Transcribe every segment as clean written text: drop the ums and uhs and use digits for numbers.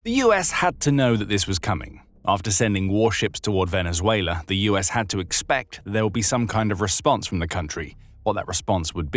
The US had to know that this was coming. After sending warships toward Venezuela, the US had to expect that there would be some kind of response from the country. What that response would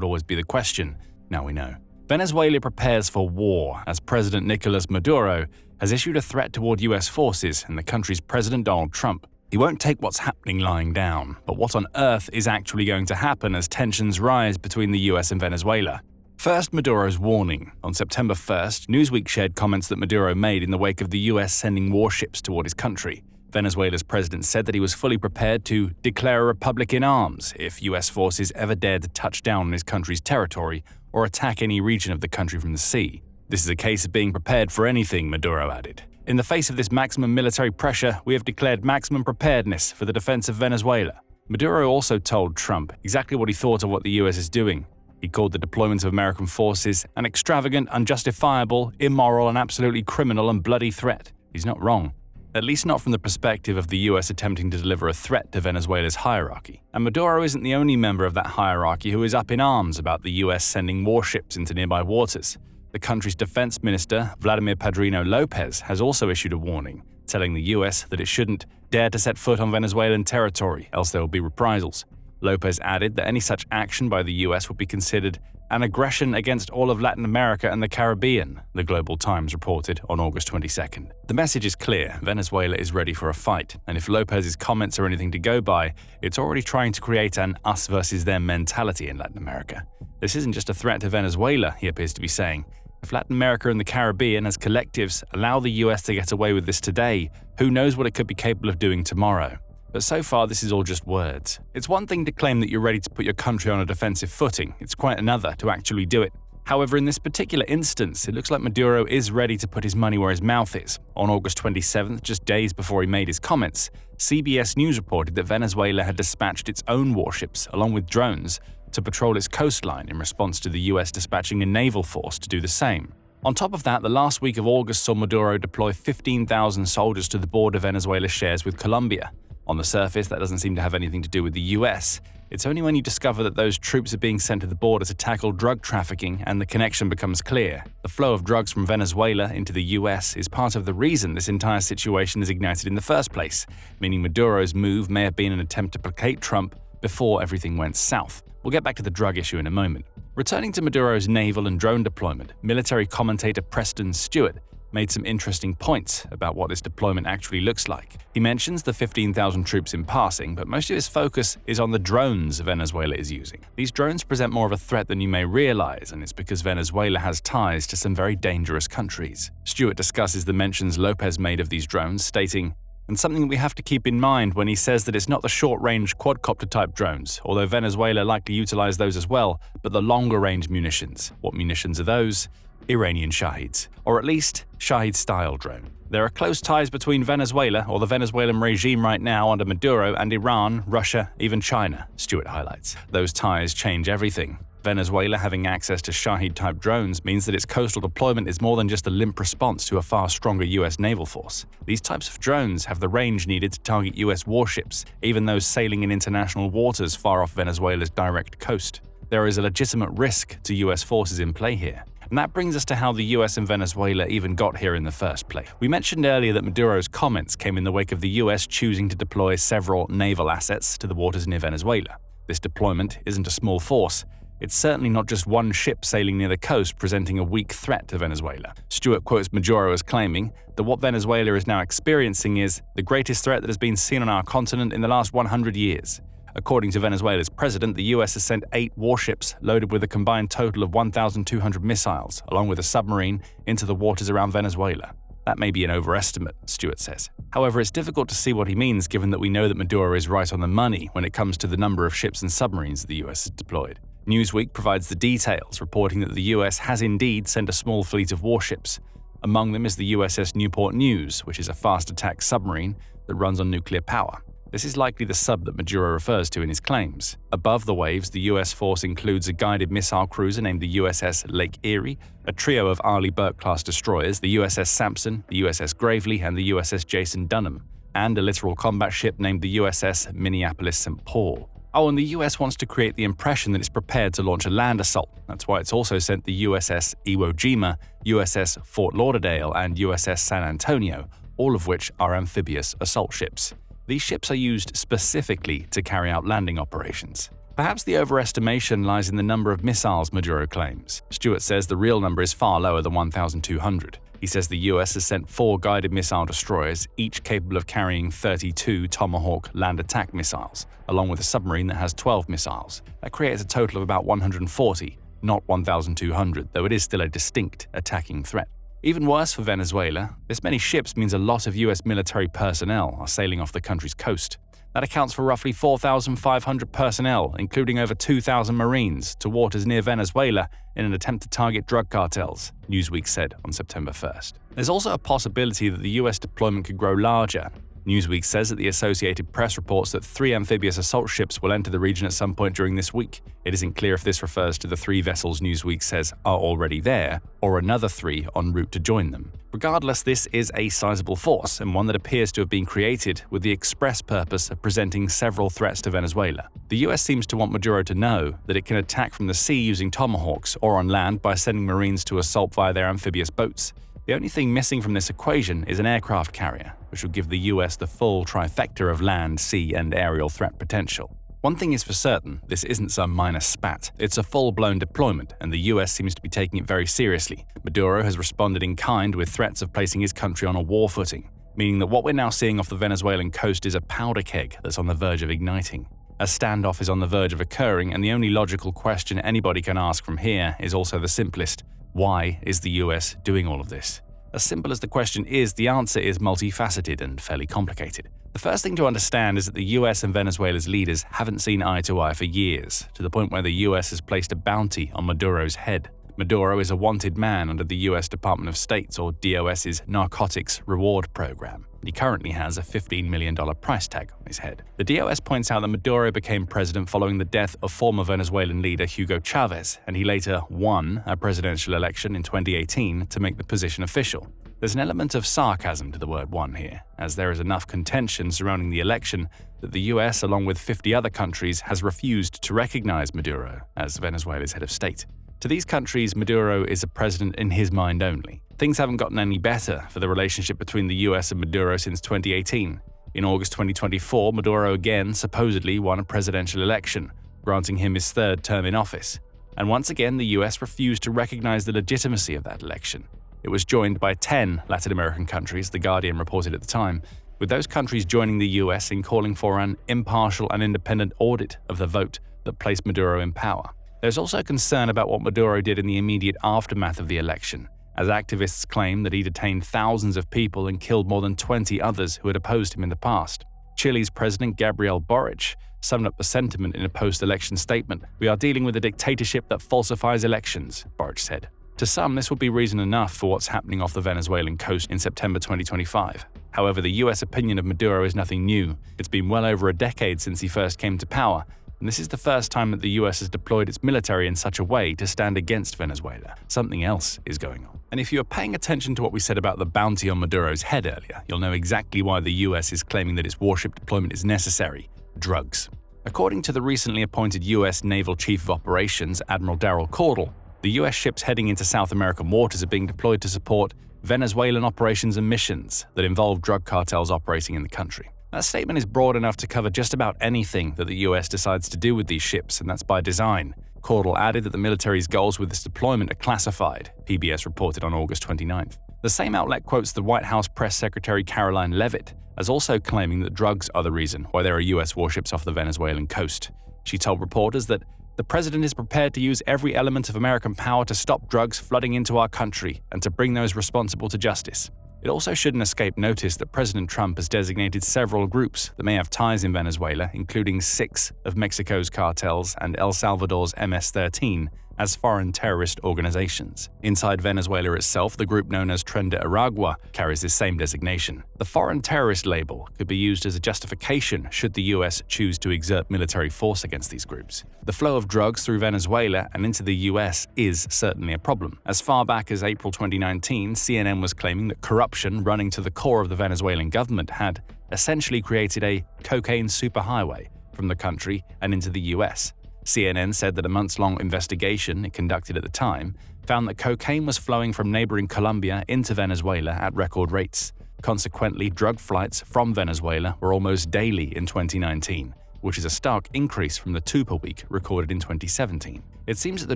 always be the question. Now we know. Venezuela prepares for war as President Nicolás Maduro has issued a threat toward US forces and the country's President Donald Trump. He won't take what's happening lying down, but what on earth is actually going to happen as tensions rise between the US and Venezuela? First, Maduro's warning. On September 1st, Newsweek shared comments that Maduro made in the wake of the US sending warships toward his country. Venezuela's president said that he was fully prepared to declare a republic in arms if US forces ever dared to touch down on his country's territory or attack any region of the country from the sea. This is a case of being prepared for anything, Maduro added. In the face of this maximum military pressure, we have declared maximum preparedness for the defense of Venezuela. Maduro also told Trump exactly what he thought of what the US is doing. He called the deployment of American forces an extravagant, unjustifiable, immoral, and absolutely criminal and bloody threat. He's not wrong. At least not from the perspective of the US attempting to deliver a threat to Venezuela's hierarchy. And Maduro isn't the only member of that hierarchy who is up in arms about the US sending warships into nearby waters. The country's defense minister, Vladimir Padrino Lopez, has also issued a warning, telling the US that it shouldn't dare to set foot on Venezuelan territory, else there will be reprisals. Lopez added that any such action by the US would be considered an aggression against all of Latin America and the Caribbean, the Global Times reported on August 22nd. The message is clear: Venezuela is ready for a fight, and if Lopez's comments are anything to go by, it's already trying to create an us versus them mentality in Latin America. This isn't just a threat to Venezuela, he appears to be saying. If Latin America and the Caribbean as collectives allow the US to get away with this today, who knows what it could be capable of doing tomorrow? But so far, this is all just words. It's one thing to claim that you're ready to put your country on a defensive footing. It's quite another to actually do it. However, in this particular instance, it looks like Maduro is ready to put his money where his mouth is. On August 27th, just days before he made his comments, CBS News reported that Venezuela had dispatched its own warships, along with drones, to patrol its coastline in response to the US dispatching a naval force to do the same. On top of that, the last week of August saw Maduro deploy 15,000 soldiers to the border Venezuela shares with Colombia. On the surface, that doesn't seem to have anything to do with the US. It's only when you discover that those troops are being sent to the border to tackle drug trafficking and the connection becomes clear. The flow of drugs from Venezuela into the US is part of the reason this entire situation is ignited in the first place, meaning Maduro's move may have been an attempt to placate Trump before everything went south. We'll get back to the drug issue in a moment. Returning to Maduro's naval and drone deployment, military commentator Preston Stewart made some interesting points about what this deployment actually looks like. He mentions the 15,000 troops in passing, but most of his focus is on the drones Venezuela is using. These drones present more of a threat than you may realize, and it's because Venezuela has ties to some very dangerous countries. Stewart discusses the mentions Lopez made of these drones, stating, "And something we have to keep in mind when he says that it's not the short-range quadcopter-type drones, although Venezuela likely utilize those as well, but the longer-range munitions. What munitions are those? Iranian Shahids, or at least Shahid-style drone. There are close ties between Venezuela, or the Venezuelan regime right now under Maduro, and Iran, Russia, even China," Stewart highlights. Those ties change everything. Venezuela having access to Shahid-type drones means that its coastal deployment is more than just a limp response to a far stronger US naval force. These types of drones have the range needed to target US warships, even those sailing in international waters far off Venezuela's direct coast. There is a legitimate risk to US forces in play here. And that brings us to how the US and Venezuela even got here in the first place. We mentioned earlier that Maduro's comments came in the wake of the US choosing to deploy several naval assets to the waters near Venezuela. This deployment isn't a small force. It's certainly not just one ship sailing near the coast presenting a weak threat to Venezuela. Stewart quotes Maduro as claiming that what Venezuela is now experiencing is the greatest threat that has been seen on our continent in the last 100 years. According to Venezuela's president, the US has sent 8 warships loaded with a combined total of 1,200 missiles, along with a submarine, into the waters around Venezuela. That may be an overestimate, Stewart says. However, it's difficult to see what he means given that we know that Maduro is right on the money when it comes to the number of ships and submarines that the US has deployed. Newsweek provides the details, reporting that the US has indeed sent a small fleet of warships. Among them is the USS Newport News, which is a fast-attack submarine that runs on nuclear power. This is likely the sub that Maduro refers to in his claims. Above the waves, the US force includes a guided missile cruiser named the USS Lake Erie, a trio of Arleigh Burke-class destroyers, the USS Sampson, the USS Gravely, and the USS Jason Dunham, and a littoral combat ship named the USS Minneapolis St. Paul. Oh, and the US wants to create the impression that it's prepared to launch a land assault. That's why it's also sent the USS Iwo Jima, USS Fort Lauderdale, and USS San Antonio, all of which are amphibious assault ships. These ships are used specifically to carry out landing operations. Perhaps the overestimation lies in the number of missiles Maduro claims. Stewart says the real number is far lower than 1,200. He says the US has sent 4 guided missile destroyers, each capable of carrying 32 Tomahawk land attack missiles, along with a submarine that has 12 missiles. That creates a total of about 140, not 1,200, though it is still a distinct attacking threat. Even worse for Venezuela, this many ships means a lot of US military personnel are sailing off the country's coast. That accounts for roughly 4,500 personnel, including over 2,000 Marines, to waters near Venezuela in an attempt to target drug cartels, Newsweek said on September 1st. There's also a possibility that the US deployment could grow larger. Newsweek says that the Associated Press reports that 3 amphibious assault ships will enter the region at some point during this week. It isn't clear if this refers to the 3 vessels Newsweek says are already there, or another 3 en route to join them. Regardless, this is a sizable force, and one that appears to have been created with the express purpose of presenting several threats to Venezuela. The US seems to want Maduro to know that it can attack from the sea using Tomahawks, or on land by sending Marines to assault via their amphibious boats. The only thing missing from this equation is an aircraft carrier, which will give the US the full trifecta of land, sea, and aerial threat potential. One thing is for certain, this isn't some minor spat. It's a full-blown deployment, and the US seems to be taking it very seriously. Maduro has responded in kind with threats of placing his country on a war footing, meaning that what we're now seeing off the Venezuelan coast is a powder keg that's on the verge of igniting. A standoff is on the verge of occurring, and the only logical question anybody can ask from here is also the simplest. Why is the US doing all of this? As simple as the question is, the answer is multifaceted and fairly complicated. The first thing to understand is that the US and Venezuela's leaders haven't seen eye to eye for years, to the point where the US has placed a bounty on Maduro's head. Maduro is a wanted man under the US Department of State's or DOS's narcotics reward program. He currently has a $15 million price tag on his head. The DOS points out that Maduro became president following the death of former Venezuelan leader Hugo Chavez, and he later won a presidential election in 2018 to make the position official. There's an element of sarcasm to the word "won" here, as there is enough contention surrounding the election that the US, along with 50 other countries, has refused to recognize Maduro as Venezuela's head of state. To these countries, Maduro is a president in his mind only. Things haven't gotten any better for the relationship between the US and Maduro since 2018. In August 2024, Maduro again supposedly won a presidential election, granting him his 3rd term in office. And once again, the US refused to recognize the legitimacy of that election. It was joined by 10 Latin American countries, The Guardian reported at the time, with those countries joining the US in calling for an impartial and independent audit of the vote that placed Maduro in power. There's also concern about what Maduro did in the immediate aftermath of the election, as activists claim that he detained thousands of people and killed more than 20 others who had opposed him in the past. Chile's President Gabriel Boric summed up the sentiment in a post-election statement. "We are dealing with a dictatorship that falsifies elections," Boric said. To some, this would be reason enough for what's happening off the Venezuelan coast in September 2025. However, the US opinion of Maduro is nothing new. It's been well over a decade since he first came to power, and this is the first time that the US has deployed its military in such a way to stand against Venezuela. Something else is going on. And if you are paying attention to what we said about the bounty on Maduro's head earlier, you'll know exactly why the US is claiming that its warship deployment is necessary: drugs. According to the recently appointed US Naval Chief of Operations, Admiral Daryl Caudle, the US ships heading into South American waters are being deployed to support Venezuelan operations and missions that involve drug cartels operating in the country. That statement is broad enough to cover just about anything that the US decides to do with these ships, and that's by design. Caudle added that the military's goals with this deployment are classified, PBS reported on August 29th. The same outlet quotes the White House Press Secretary Caroline Leavitt as also claiming that drugs are the reason why there are US warships off the Venezuelan coast. She told reporters that the president is prepared to use every element of American power to stop drugs flooding into our country and to bring those responsible to justice. It also shouldn't escape notice that President Trump has designated several groups that may have ties in Venezuela, including 6 of Mexico's cartels and El Salvador's MS-13, as foreign terrorist organizations. Inside Venezuela itself, the group known as Tren de Aragua carries this same designation. The foreign terrorist label could be used as a justification should the US choose to exert military force against these groups. The flow of drugs through Venezuela and into the US is certainly a problem. As far back as April 2019, CNN was claiming that corruption running to the core of the Venezuelan government had essentially created a cocaine superhighway, from the country and into the US. CNN said that a months-long investigation it conducted at the time found that cocaine was flowing from neighboring Colombia into Venezuela at record rates. Consequently, drug flights from Venezuela were almost daily in 2019, which is a stark increase from the 2 per week recorded in 2017. It seems that the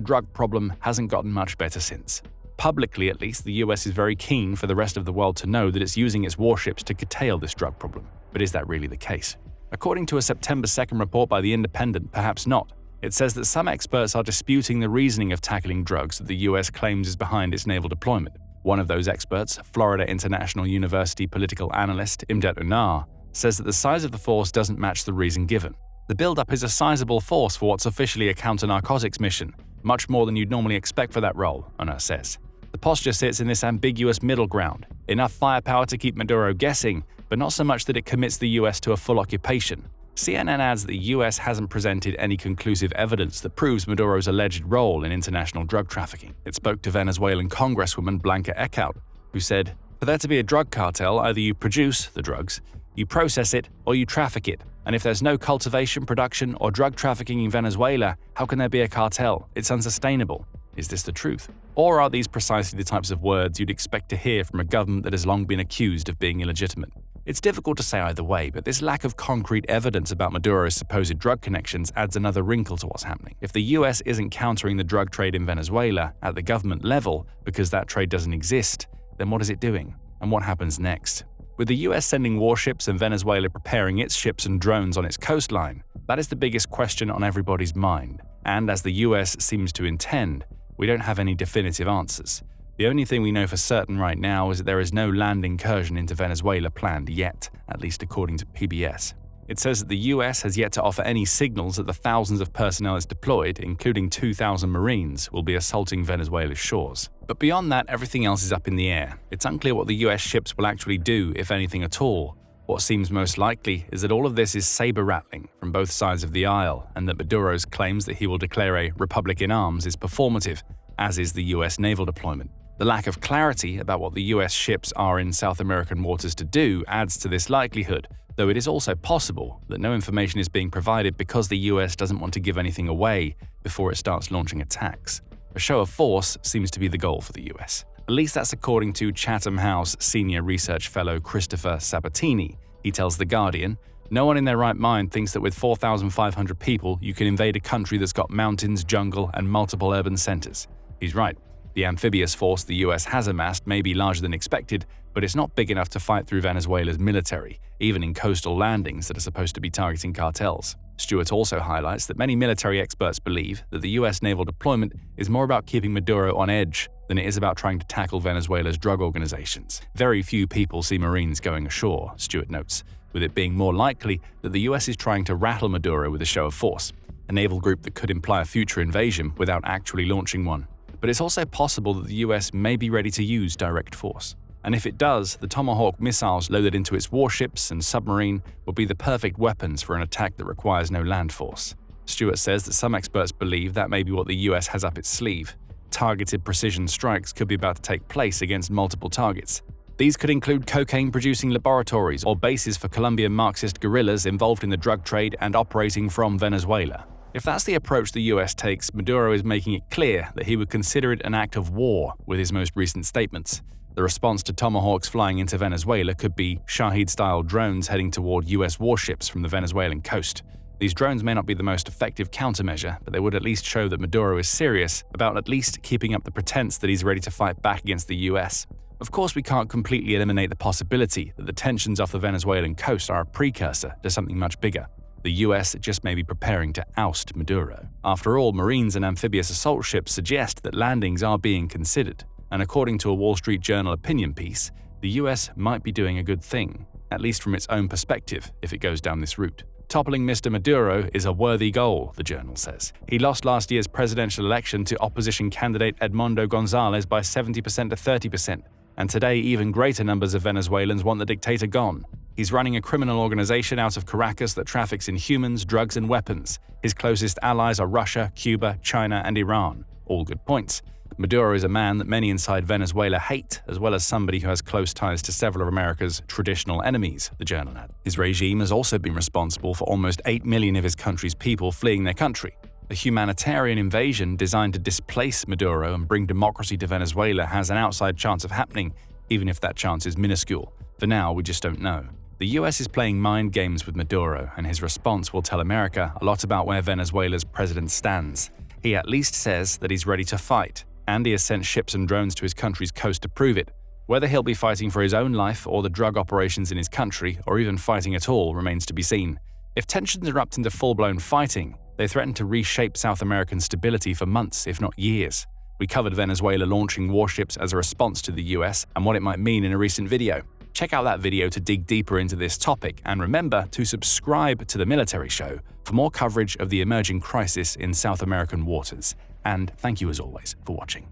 drug problem hasn't gotten much better since. Publicly, at least, the US is very keen for the rest of the world to know that it's using its warships to curtail this drug problem. But is that really the case? According to a September 2nd report by The Independent, perhaps not. It says that some experts are disputing the reasoning of tackling drugs that the US claims is behind its naval deployment. One of those experts, Florida International University political analyst Imdat Unar, says that the size of the force doesn't match the reason given. The buildup is a sizable force for what's officially a counter-narcotics mission, much more than you'd normally expect for that role, Unar says. The posture sits in this ambiguous middle ground, enough firepower to keep Maduro guessing, but not so much that it commits the US to a full occupation. CNN adds that the US hasn't presented any conclusive evidence that proves Maduro's alleged role in international drug trafficking. It spoke to Venezuelan Congresswoman Blanca Eckhout, who said, "For there to be a drug cartel, either you produce the drugs, you process it, or you traffic it. And if there's no cultivation, production, or drug trafficking in Venezuela, how can there be a cartel? It's unsustainable." Is this the truth? Or are these precisely the types of words you'd expect to hear from a government that has long been accused of being illegitimate? It's difficult to say either way, but this lack of concrete evidence about Maduro's supposed drug connections adds another wrinkle to what's happening. If the US isn't countering the drug trade in Venezuela at the government level because that trade doesn't exist, then what is it doing? And what happens next? With the US sending warships and Venezuela preparing its ships and drones on its coastline, that is the biggest question on everybody's mind. And as the US seems to intend, we don't have any definitive answers. The only thing we know for certain right now is that there is no land incursion into Venezuela planned yet, at least according to PBS. It says that the US has yet to offer any signals that the thousands of personnel it's deployed, including 2,000 Marines, will be assaulting Venezuela's shores. But beyond that, everything else is up in the air. It's unclear what the US ships will actually do, if anything at all. What seems most likely is that all of this is saber-rattling from both sides of the aisle, and that Maduro's claims that he will declare a republic in arms is performative, as is the US naval deployment. The lack of clarity about what the US ships are in South American waters to do adds to this likelihood, though it is also possible that no information is being provided because the US doesn't want to give anything away before it starts launching attacks. A show of force seems to be the goal for the US. At least that's according to Chatham House senior research fellow Christopher Sabatini. He tells The Guardian, "No one in their right mind thinks that with 4,500 people you can invade a country that's got mountains, jungle, and multiple urban centers." He's right. The amphibious force the US has amassed may be larger than expected, but it's not big enough to fight through Venezuela's military, even in coastal landings that are supposed to be targeting cartels. Stewart also highlights that many military experts believe that the US naval deployment is more about keeping Maduro on edge than it is about trying to tackle Venezuela's drug organizations. Very few people see Marines going ashore, Stewart notes, with it being more likely that the US is trying to rattle Maduro with a show of force, a naval group that could imply a future invasion without actually launching one. But it's also possible that the US may be ready to use direct force. And if it does, the Tomahawk missiles loaded into its warships and submarine will be the perfect weapons for an attack that requires no land force. Stewart says that some experts believe that may be what the US has up its sleeve. Targeted precision strikes could be about to take place against multiple targets. These could include cocaine-producing laboratories or bases for Colombian Marxist guerrillas involved in the drug trade and operating from Venezuela. If that's the approach the US takes, Maduro is making it clear that he would consider it an act of war with his most recent statements. The response to Tomahawks flying into Venezuela could be Shahed-style drones heading toward US warships from the Venezuelan coast. These drones may not be the most effective countermeasure, but they would at least show that Maduro is serious about at least keeping up the pretense that he's ready to fight back against the US. Of course, we can't completely eliminate the possibility that the tensions off the Venezuelan coast are a precursor to something much bigger. The US just may be preparing to oust Maduro. After all, Marines and amphibious assault ships suggest that landings are being considered, and according to a Wall Street Journal opinion piece, the US might be doing a good thing, at least from its own perspective, if it goes down this route. Toppling Mr. Maduro is a worthy goal, the journal says. He lost last year's presidential election to opposition candidate Edmundo Gonzalez by 70% to 30%, and today even greater numbers of Venezuelans want the dictator gone. He's running a criminal organization out of Caracas that traffics in humans, drugs, and weapons. His closest allies are Russia, Cuba, China, and Iran. All good points. Maduro is a man that many inside Venezuela hate, as well as somebody who has close ties to several of America's traditional enemies, the journal adds. His regime has also been responsible for almost 8 million of his country's people fleeing their country. A humanitarian invasion designed to displace Maduro and bring democracy to Venezuela has an outside chance of happening, even if that chance is minuscule. For now, we just don't know. The US is playing mind games with Maduro, and his response will tell America a lot about where Venezuela's president stands. He at least says that he's ready to fight, and he has sent ships and drones to his country's coast to prove it. Whether he'll be fighting for his own life or the drug operations in his country, or even fighting at all, remains to be seen. If tensions erupt into full-blown fighting, they threaten to reshape South American stability for months, if not years. We covered Venezuela launching warships as a response to the US and what it might mean in a recent video. Check out that video to dig deeper into this topic, and remember to subscribe to The Military Show for more coverage of the emerging crisis in South American waters. And thank you as always for watching.